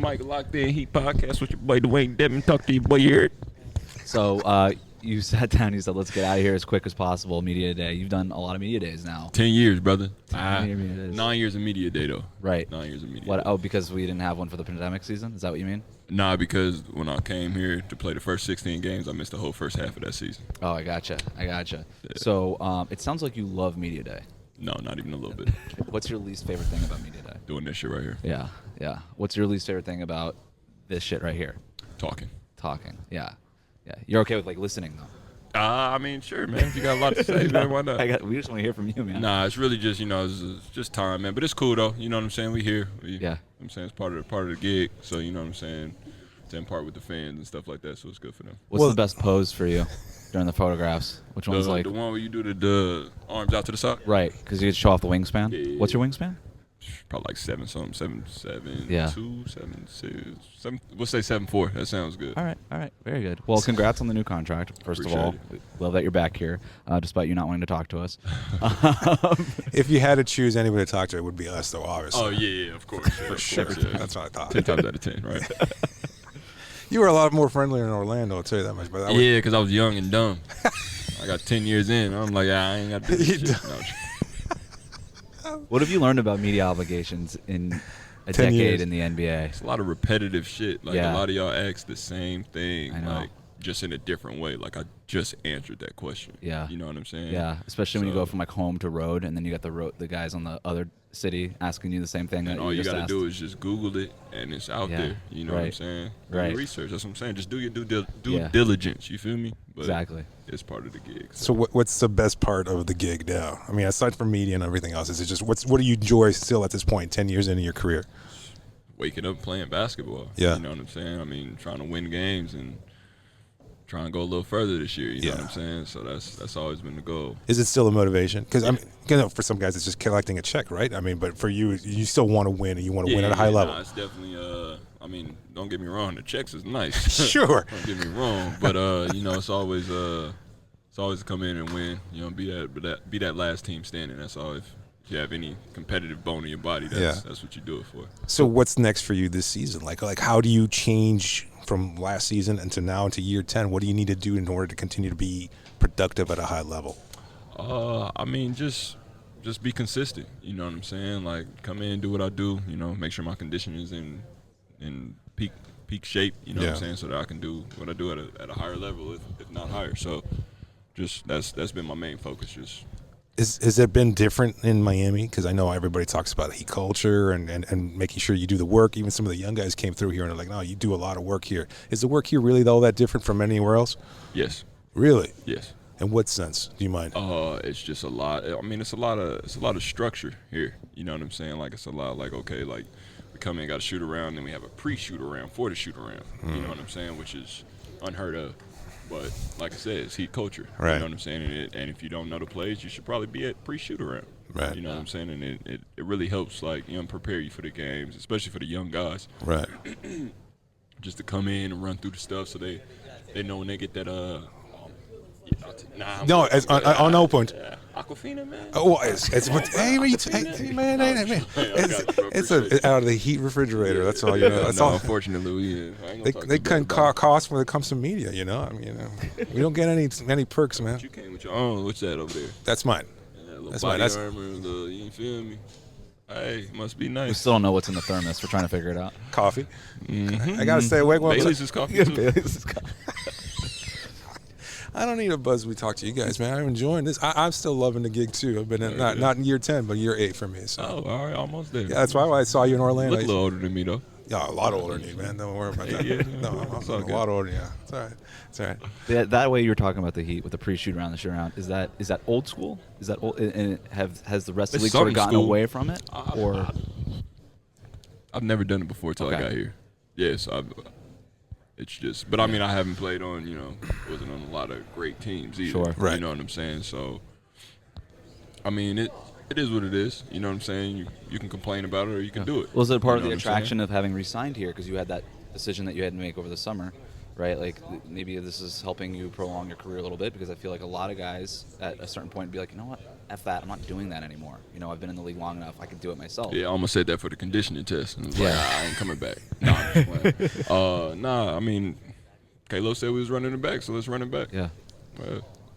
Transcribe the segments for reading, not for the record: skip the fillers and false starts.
Mike Locked In Heat Podcast with your boy Dewayne Dedmon. Talk to you, boy. You heard? So you sat down and you said, let's get out of here as quick as possible, media day. You've done a lot of media days now. 10 years, brother. 10 media days. 9 years of media day, though. Right. 9 years of media What? day. Oh, because we didn't have one for the pandemic season? Is that what you mean? Nah, because when I came here to play the first 16 games, I missed the whole first half of that season. Oh, I gotcha. Yeah. So it sounds like you love media day. No, not even a little bit. What's your least favorite thing about media day? Doing this shit right here. Yeah. What's your least favorite thing about this shit right here? Talking. Talking. Yeah. You're okay with listening though? I mean, sure, man. If you got a lot to say, man, why not? We just want to hear from you, man. Nah, it's really just, it's just time, man. But it's cool, though. You know what I'm saying? We here. Yeah. I'm saying it's part of the gig. So, you know what I'm saying? To impart with the fans and stuff like that. So it's good for them. What's the best pose for you during the photographs? Which one's The one where you do the arms out to the side? Right, because you get to show off the wingspan. Yeah. What's your wingspan? Probably like 7 Yeah. 2, 7 6 7. We'll say 7'4". That sounds good. All right, very good. Well, congrats on the new contract. First of all, love that you're back here, despite you not wanting to talk to us. If you had to choose anybody to talk to, it would be us, though, obviously. Oh yeah, of course, for sure. Yeah. That's what I thought. 10 times out of 10, right? You were a lot more friendly in Orlando, I'll tell you that much. But Yeah, because I was young and dumb. I got 10 years in. I'm like, I ain't got to do this shit. No. What have you learned about media obligations in a 10 decade years. in the NBA? It's a lot of repetitive shit. Like Yeah. a lot of y'all ask the same thing, I know. like just in a different way. Like I just answered that question. Yeah. You know what I'm saying? Yeah, especially when you So- go from home to road, and then you got the guys on the other city asking you the same thing. And that all you just got to asked. do is just Google it, and it's out Yeah, there. You know what I'm right, saying? Do right. your research. That's what I'm saying. Just do your due Yeah. diligence. You feel me? But Exactly. It's part of the gig. So what's the best part of the gig now? I mean, aside from media and everything else, is it just what do you enjoy still at this point, 10 years into your career? Waking up playing basketball. Yeah. You know what I'm saying? I mean, trying to win games and trying to go a little further this year. You know what I'm saying? So that's always been the goal. Is it still a motivation? Because for some guys, it's just collecting a check, right? I mean, but for you, you still want to win, and you want to win at a high level. Nah, it's definitely. I mean, don't get me wrong. The checks is nice. Sure. Don't get me wrong, but it's always to come in and win. You know, be that last team standing. That's all. If you have any competitive bone in your body, that's what you do it for. So what's next for you this season? Like how do you change from last season into now into year 10? What do you need to do in order to continue to be productive at a high level? I mean, just be consistent. You know what I'm saying? Like, come in, do what I do. You know, make sure my condition is in peak shape. You know what I'm saying? So that I can do what I do at a higher level, if not higher. So, just that's been my main focus. Just. Has it been different in Miami? Because I know everybody talks about Heat culture and making sure you do the work. Even some of the young guys came through here and are like, no, you do a lot of work here. Is the work here really all that different from anywhere else? Yes. Really? Yes. In what sense? Do you mind? It's just a lot. I mean, it's a lot of structure here. You know what I'm saying? Like, it's a lot. Like, okay, like we come in, got to shoot around, then we have a pre-shoot around for the shoot around. You know what I'm saying? Which is unheard of. But like I said, it's Heat culture. Right. You know what I'm saying? And if you don't know the plays, you should probably be at pre-shoot around. Right. You know what I'm saying? And it really helps, like, prepare you for the games, especially for the young guys. Right. Just to come in and run through the stuff so they know when they get that No, it's unopened. Aquafina, man. Oh, it's it's out of the Heat refrigerator. That's all you know. That's all. Unfortunately, They couldn't cost when it comes to media. I mean, we don't get any perks, man. You came with your own. What's that over there? That's mine. That's mine. Armor, you feel me? Hey, must be nice. We still don't know what's in the thermos. We're trying to figure it out. Coffee. I gotta stay awake. Bailey's is coffee too. Bailey's is coffee. I don't need a buzz. We talk to you guys, man. I'm enjoying this. I'm still loving the gig too. I've been not in year 10, but year 8 for me. So. Oh, all right, almost there. Yeah, that's why I saw you in Orlando. You look a little older than me though. Yeah, a lot older than you, man. Don't worry about that. Yeah. No, I'm a lot older. Yeah, it's all right. It's all right. That way you were talking about the Heat with the pre-shoot around, the shoot around. Is that old school? Is that old? And has the rest of the league sort of gotten away from it? Or I've never done it before until I Okay. got here. Yes, it's just. But I mean, I haven't played on. Wasn't on a lot of great teams either. Sure. Right. You know what I'm saying? So, I mean, it is what it is. You know what I'm saying? You can complain about it or you can do it. was it part You of know the what I'm saying? attraction of having re-signed here because you had that decision that you had to make over the summer right? Like maybe this is helping you prolong your career a little bit, because I feel like a lot of guys at a certain point be like, you know what, F that, I'm not doing that anymore. You know, I've been in the league long enough, I can do it myself. Yeah, I almost said that for the conditioning test. And like, I ain't coming back. Nah, I'm just playing. I mean, Kalo said we was running it back, so let's run it back. Yeah.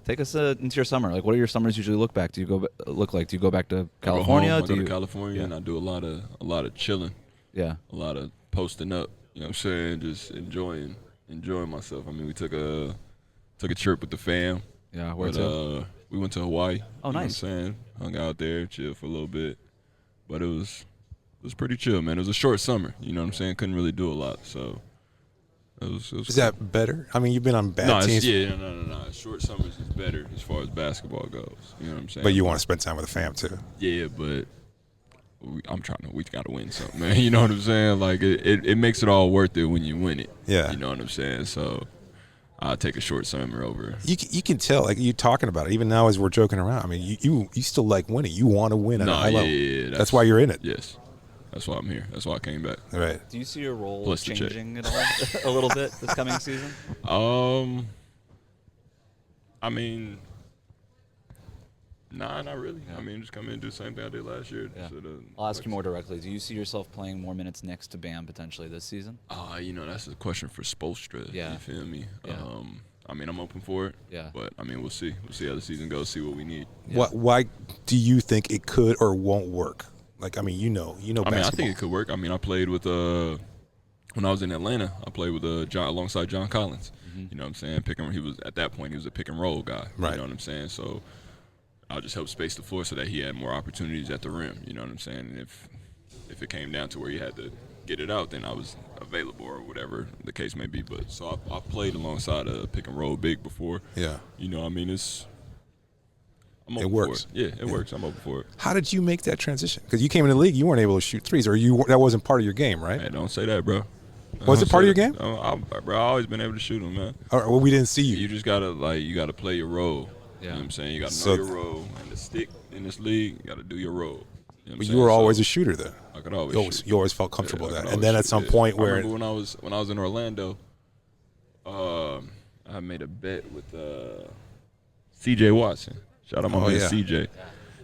Take us into your summer. Like, what do your summers usually look like? Do you go back to California? I go to California, and I do a lot of chilling. Yeah. A lot of posting up. You know what I'm saying? Just enjoying myself. I mean, we took a trip with the fam. Yeah, where to? We went to Hawaii. Oh, nice. You know what I'm saying? Hung out there, chilled for a little bit. But it was pretty chill, man. It was a short summer. You know what I'm saying? Couldn't really do a lot, so it was Is that better? I mean, you've been on bad teams. No. Short summers is better as far as basketball goes. You know what I'm saying? But you want to spend time with the fam too. Yeah, but we got to win something, man. You know what I'm saying? Like, it makes it all worth it when you win it. Yeah. You know what I'm saying? So I'll take a short summer over. You can tell, like, you talking about it, even now as we're joking around. I mean, you still like winning. You want to win at a high level. Yeah. That's why you're in it. Yes. That's why I'm here. That's why I came back. Right. Do you see your role Plus changing at all a little bit this coming season? I mean, nah, not really. Yeah. I mean, just come in and do the same thing I did last year. Yeah. I'll ask you more directly. Do you see yourself playing more minutes next to Bam potentially this season? You know, that's a question for Spoelstra. Yeah. You feel me? Yeah. I mean, I'm open for it. Yeah. But I mean, we'll see. We'll see how the season goes. See what we need. Yeah. Why do you think it could or won't work? Like, I mean, you know basketball. I mean, I think it could work. I mean, I played with when I was in Atlanta, I played with alongside John Collins. Mm-hmm. You know what I'm saying? He was at that point, he was a pick and roll guy. Right. You know what I'm saying? So I'll just help space the floor so that he had more opportunities at the rim. You know what I'm saying? And if it came down to where he had to get it out, then I was available or whatever the case may be. But so I played alongside a pick and roll big before. Yeah. You know, I mean, it works. Yeah, it works. I'm open for it. How did you make that transition? Because you came in the league, you weren't able to shoot threes, or that wasn't part of your game, right? Hey, don't say that, bro. Was it part of your game? Bro, I always been able to shoot them, man. Well, we didn't see you. You just gotta play your role. Yeah. You know what I'm saying? You gotta know your role. And to stick in this league, you gotta do your role. You know but you were always a shooter, then. I could always shoot. You always felt comfortable with that. And then at some point where I remember when I was in Orlando, I made a bet with C.J. Watson. Shout out my man C.J.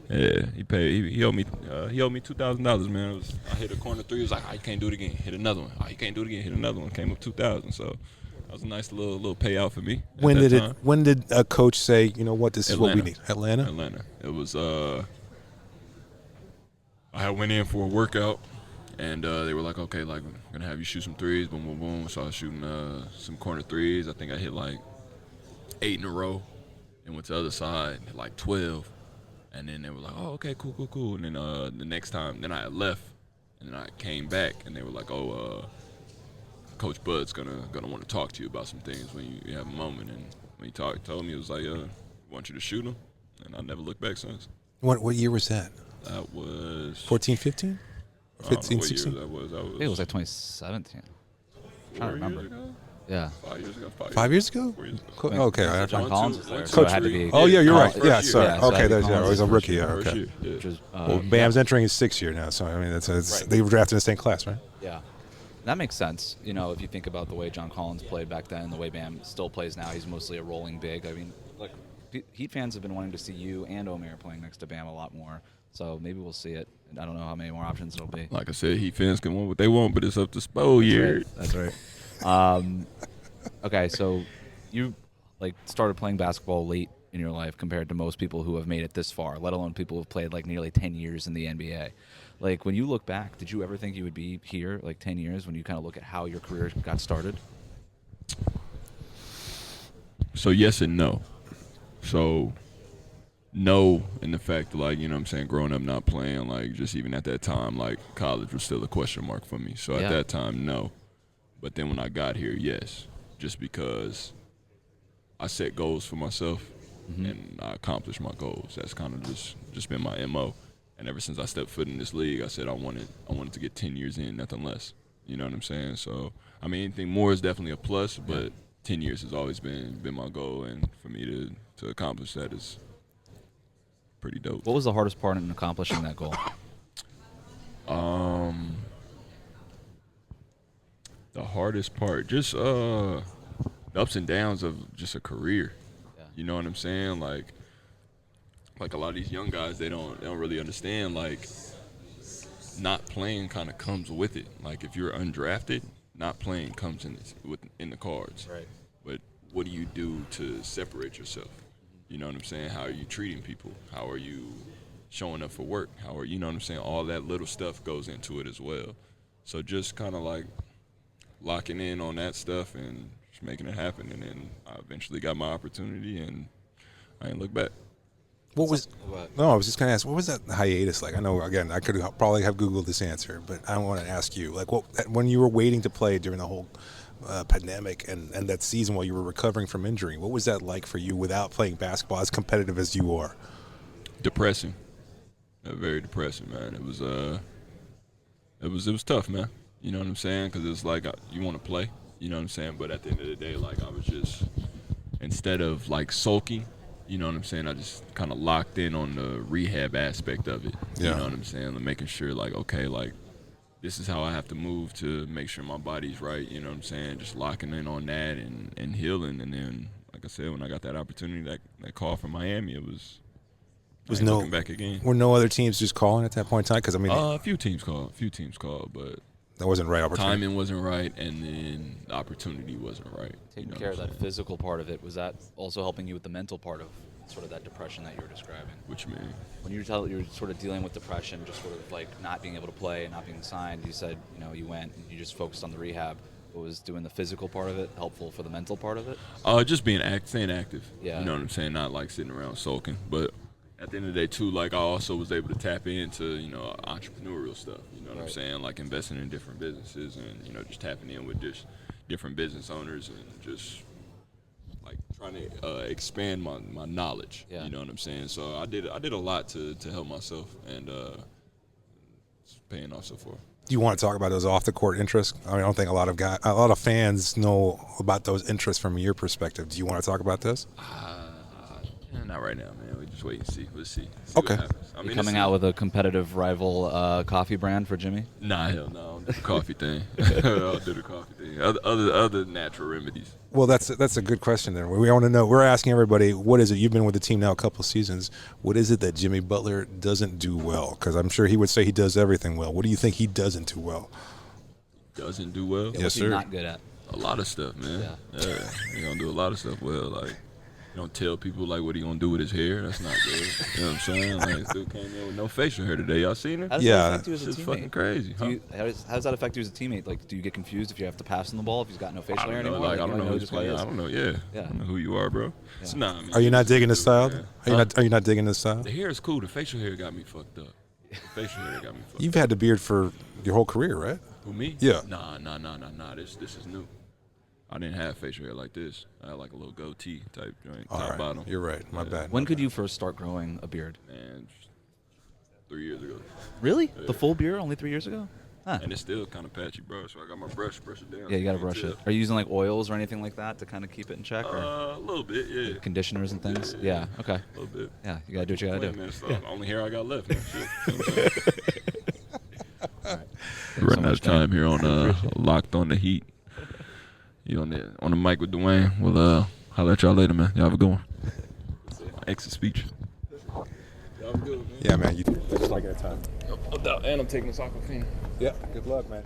Yeah, he owed me $2,000, man. I hit a corner three. It was like, you can't do it again. Hit another one. You can't do it again. Hit another one. Came up $2,000. So that was a nice little payout for me. When did a coach say, you know what, this is what we need? Atlanta. It was I went in for a workout, and they were like, okay, like, we're gonna have you shoot some threes. Boom, boom, boom. So I was shooting some corner threes. I think I hit like 8 in a row. And went to the other side, hit like 12. And then they were like, oh, okay, cool. And then the next time, then I had left. And then I came back, and they were like, Coach Bud's gonna want to talk to you about some things when you have a moment. And when he told me, it was like, I want you to shoot him. And I never looked back since. What year was that? That was 14, 15? 15, 16? What year that was. I think it was like 2017. I'm trying to remember. 4 years ago? Yeah. 5 years ago. 5 years ago? 4 years ago. Cool. Okay. John Collins was there, Coach so it had to be. Oh, yeah, you're right. Yeah, year. sorry. Yeah, so okay, Collins I was a rookie. Yeah, First okay. year, yeah. Which was, Well, Bam's entering his 6th year now, so I mean, they were drafted in the same class, right? Yeah. That makes sense. You know, if you think about the way John Collins played back then, the way Bam still plays now, he's mostly a rolling big. I mean, look, Heat fans have been wanting to see you and Omer playing next to Bam a lot more. So maybe we'll see it. I don't know how many more options it'll be. Like I said, Heat fans can want what they want, but it's up to Spo here. That's right. Okay, so you started playing basketball late in your life compared to most people who have made it this far, let alone people who've played like nearly 10 years in the NBA. Like, when you look back, did you ever think you would be here like 10 years when you kind of look at how your career got started? So yes and no. So no in the fact that, like, you know what I'm saying, growing up not playing, like, just even at that time, like, college was still a question mark for me. So at that time, no. But then when I got here, yes. Just because I set goals for myself and I accomplished my goals. That's kind of just been my MO. And ever since I stepped foot in this league, I said I wanted to get 10 years in, nothing less. You know what I'm saying? So, I mean, anything more is definitely a plus, but 10 years has always been my goal. And for me to accomplish that is pretty dope. What was the hardest part in accomplishing that goal? The hardest part, just ups and downs of just a career. Yeah. You know what I'm saying? Like a lot of these young guys, they don't really understand. Like, not playing kind of comes with it. Like, if you're undrafted, not playing comes in the cards. Right. But what do you do to separate yourself? You know what I'm saying? How are you treating people? How are you showing up for work? How are you know what I'm saying? All that little stuff goes into it as well. So just kind of like locking in on that stuff and just making it happen. And then I eventually got my opportunity, and I ain't look back. What was? No, I was just gonna ask. What was that hiatus like? I know, again, I could probably have Googled this answer, but I want to ask you, like, when you were waiting to play during the whole pandemic and that season while you were recovering from injury, what was that like for you without playing basketball, as competitive as you are? Depressing. Very depressing, man. It was tough, man. You know what I'm saying? Because it's like you want to play. You know what I'm saying? But at the end of the day, like, I was just, instead of like sulking. You know what I'm saying? I just kind of locked in on the rehab aspect of it. Yeah. You know what I'm saying? Like, making sure, like, okay, like, this is how I have to move to make sure my body's right. You know what I'm saying? Just locking in on that and healing. And then, like I said, when I got that opportunity, that call from Miami, it was looking back again. Were no other teams just calling at that point in time? Because, I mean, a few teams called, but that wasn't right opportunity. Timing wasn't right, and then the opportunity wasn't right. Taking care of that physical part of it, was that also helping you with the mental part of sort of that depression that you were describing? What you mean? When you were sort of dealing with depression, just sort of like not being able to play and not being signed, you said, you went and you just focused on the rehab. What was doing the physical part of it helpful for the mental part of it? Just staying active. Yeah. You know what I'm saying? Not like sitting around sulking, but at the end of the day, too, like, I also was able to tap into, entrepreneurial stuff. You know what I'm saying? Like, investing in different businesses and, just tapping in with just different business owners and just, like, trying to expand my knowledge. Yeah. You know what I'm saying? So I did a lot to help myself, and it's paying off so far. Do you want to talk about those off-the-court interests? I mean, I don't think a lot of fans know about those interests from your perspective. Do you want to talk about this? Not right now, man. We just wait and see. Let's see Okay. what happens. I mean, Coming out with a competitive rival coffee brand for Jimmy? Nah, hell no. I don't do the coffee thing. I don't do the coffee thing. Other natural remedies. Well, that's a good question there. We want to know. We're asking everybody, what is it? You've been with the team now a couple of seasons. What is it that Jimmy Butler doesn't do well? Because I'm sure he would say he does everything well. What do you think he doesn't do well? Doesn't do well? Yes, What's sir. he not good at? A lot of stuff, man. Yeah. He don't do a lot of stuff well. Like, you don't tell people, like, what he gonna do with his hair. That's not good. You know what I'm saying? Like, this dude came in with no facial hair today. Y'all seen it? How does Yeah. that affect you as a It's teammate? fucking crazy. Huh? How does that affect you as a teammate? Like, do you get confused if you have to pass him the ball if he's got no facial hair anymore? Like, I You don't know who's just what he playing. is? I don't know. Yeah. Yeah. I don't know who you are, bro. Yeah. So, nah, I mean, Are you not digging the style? man. Are you not digging the style? The hair is cool. The facial hair got me fucked up. The facial hair got me fucked You've up. had the beard for your whole career, right? Who, me? Yeah. Nah. This is new. I didn't have facial hair like this. I had like a little goatee type joint, All top right. bottom. You're right. My bad. When could you first start growing a beard? Man, 3 years ago. Really? The full beard only 3 years ago? Huh. And it's still kind of patchy, bro. So I got my brush it down. Yeah, you got to can brush tell. it. Are you using like oils or anything like that to kind of keep it in check? Or A little bit, yeah. conditioners and things? Yeah. Okay. A little bit. Yeah, you got to do what you got to do. Man, so only hair I got left. Man. Shit. All right. Running out of time here on Locked on the Heat. You on the mic with Dewayne. We'll holler at y'all later, man. Y'all have a good one. Exit speech. Y'all have a good one, man. Yeah, man. You just like that time. No doubt. And I'm taking this Aquafina. Yeah. Good luck, man.